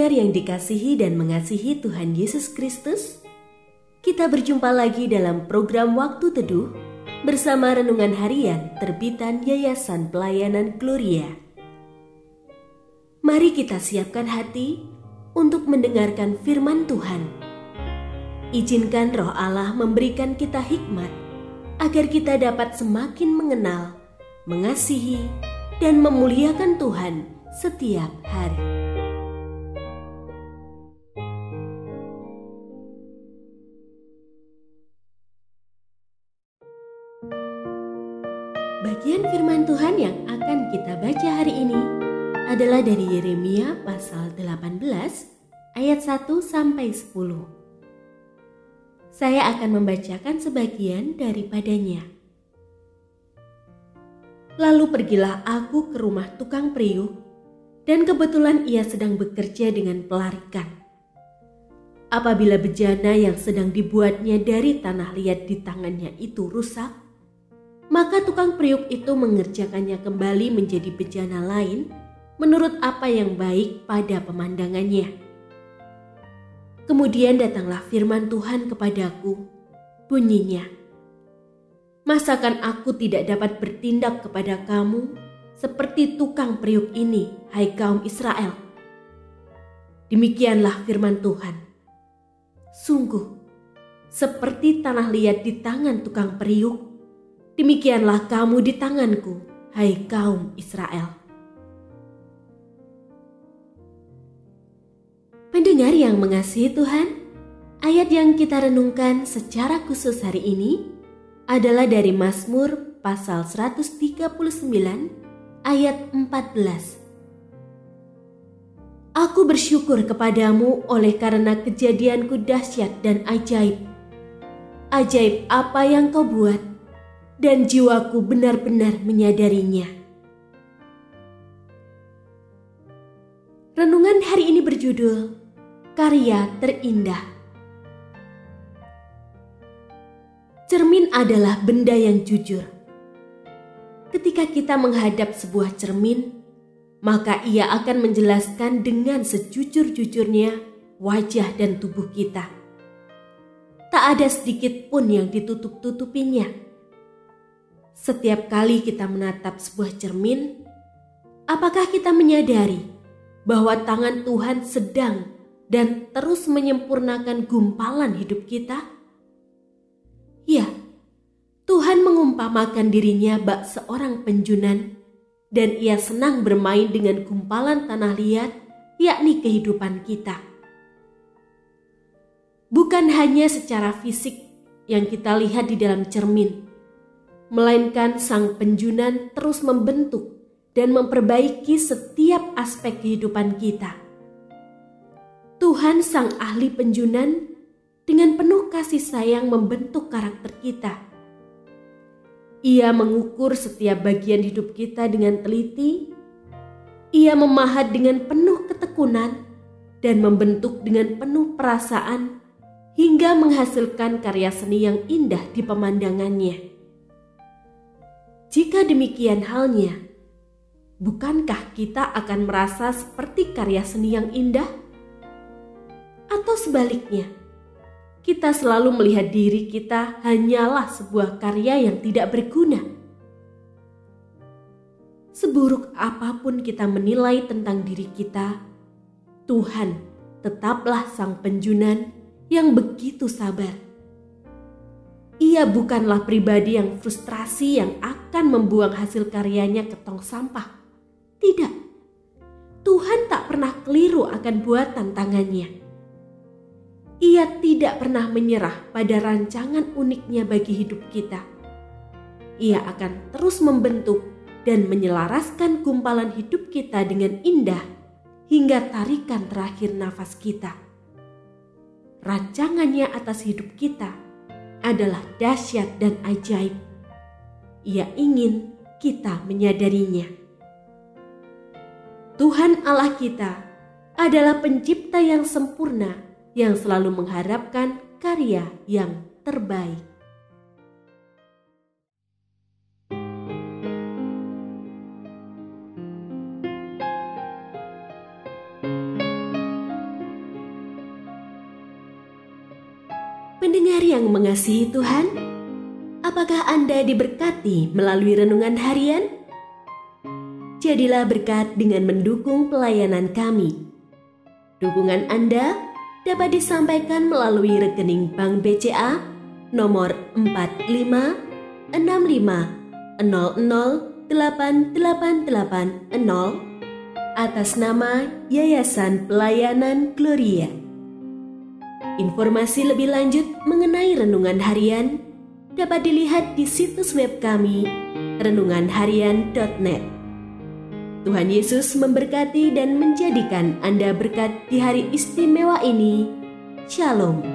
pendengar yang dikasihi dan mengasihi Tuhan Yesus Kristus, kita berjumpa lagi dalam program Waktu Teduh bersama Renungan Harian terbitan Yayasan Pelayanan Gloria. Mari kita siapkan hati untuk mendengarkan firman Tuhan. Izinkan Roh Allah memberikan kita hikmat agar kita dapat semakin mengenal, mengasihi, dan memuliakan Tuhan setiap hari. Bagian firman Tuhan yang akan kita baca hari ini adalah dari Yeremia pasal 18 ayat 1 sampai 10. Saya akan membacakan sebagian daripadanya. Lalu pergilah aku ke rumah tukang periuk, dan kebetulan ia sedang bekerja dengan pelarikan. Apabila bejana yang sedang dibuatnya dari tanah liat di tangannya itu rusak, maka tukang periuk itu mengerjakannya kembali menjadi bejana lain menurut apa yang baik pada pemandangannya. Kemudian datanglah firman Tuhan kepadaku, bunyinya, "Masakan aku tidak dapat bertindak kepada kamu seperti tukang periuk ini, hai kaum Israel?" Demikianlah firman Tuhan. Sungguh, seperti tanah liat di tangan tukang periuk, demikianlah kamu di tanganku, hai kaum Israel. Pendengar yang mengasihi Tuhan, ayat yang kita renungkan secara khusus hari ini adalah dari Mazmur pasal 139 ayat 14. Aku bersyukur kepadamu oleh karena kejadianku dahsyat dan ajaib. Ajaib apa yang kau buat, dan jiwaku benar-benar menyadarinya. Renungan hari ini berjudul Karya Terindah. Cermin adalah benda yang jujur. Ketika kita menghadap sebuah cermin, maka ia akan menjelaskan dengan sejujur-jujurnya wajah dan tubuh kita. Tak ada sedikit pun yang ditutup-tutupinya. Setiap kali kita menatap sebuah cermin, apakah kita menyadari bahwa tangan Tuhan sedang dan terus menyempurnakan gumpalan hidup kita? Ya, Tuhan mengumpamakan dirinya bak seorang penjunan, dan ia senang bermain dengan gumpalan tanah liat, yakni kehidupan kita. Bukan hanya secara fisik yang kita lihat di dalam cermin, melainkan sang penjunan terus membentuk dan memperbaiki setiap aspek kehidupan kita. Tuhan sang ahli penjunan dengan penuh kasih sayang membentuk karakter kita. Ia mengukur setiap bagian hidup kita dengan teliti. Ia memahat dengan penuh ketekunan dan membentuk dengan penuh perasaan hingga menghasilkan karya seni yang indah di pemandangannya. Jika demikian halnya, bukankah kita akan merasa seperti karya seni yang indah? Atau sebaliknya, kita selalu melihat diri kita hanyalah sebuah karya yang tidak berguna? Seburuk apapun kita menilai tentang diri kita, Tuhan tetaplah sang penjunan yang begitu sabar. Ia bukanlah pribadi yang frustrasi yang akan membuang hasil karyanya ke tong sampah. Tidak, Tuhan tak pernah keliru akan buatan tangannya. Ia tidak pernah menyerah pada rancangan uniknya bagi hidup kita. Ia akan terus membentuk dan menyelaraskan gumpalan hidup kita dengan indah hingga tarikan terakhir nafas kita. Rancangannya atas hidup kita adalah dahsyat dan ajaib. Ia ingin kita menyadarinya. Tuhan Allah kita adalah pencipta yang sempurna yang selalu mengharapkan karya yang terbaik. Pendengar yang mengasihi Tuhan, apakah Anda diberkati melalui renungan harian? Jadilah berkat dengan mendukung pelayanan kami. Dukungan Anda dapat disampaikan melalui rekening Bank BCA nomor 4565008880 atas nama Yayasan Pelayanan Gloria. Informasi lebih lanjut mengenai renungan harian dapat dilihat di situs web kami renunganharian.net. Tuhan Yesus memberkati dan menjadikan Anda berkat di hari istimewa ini. Shalom.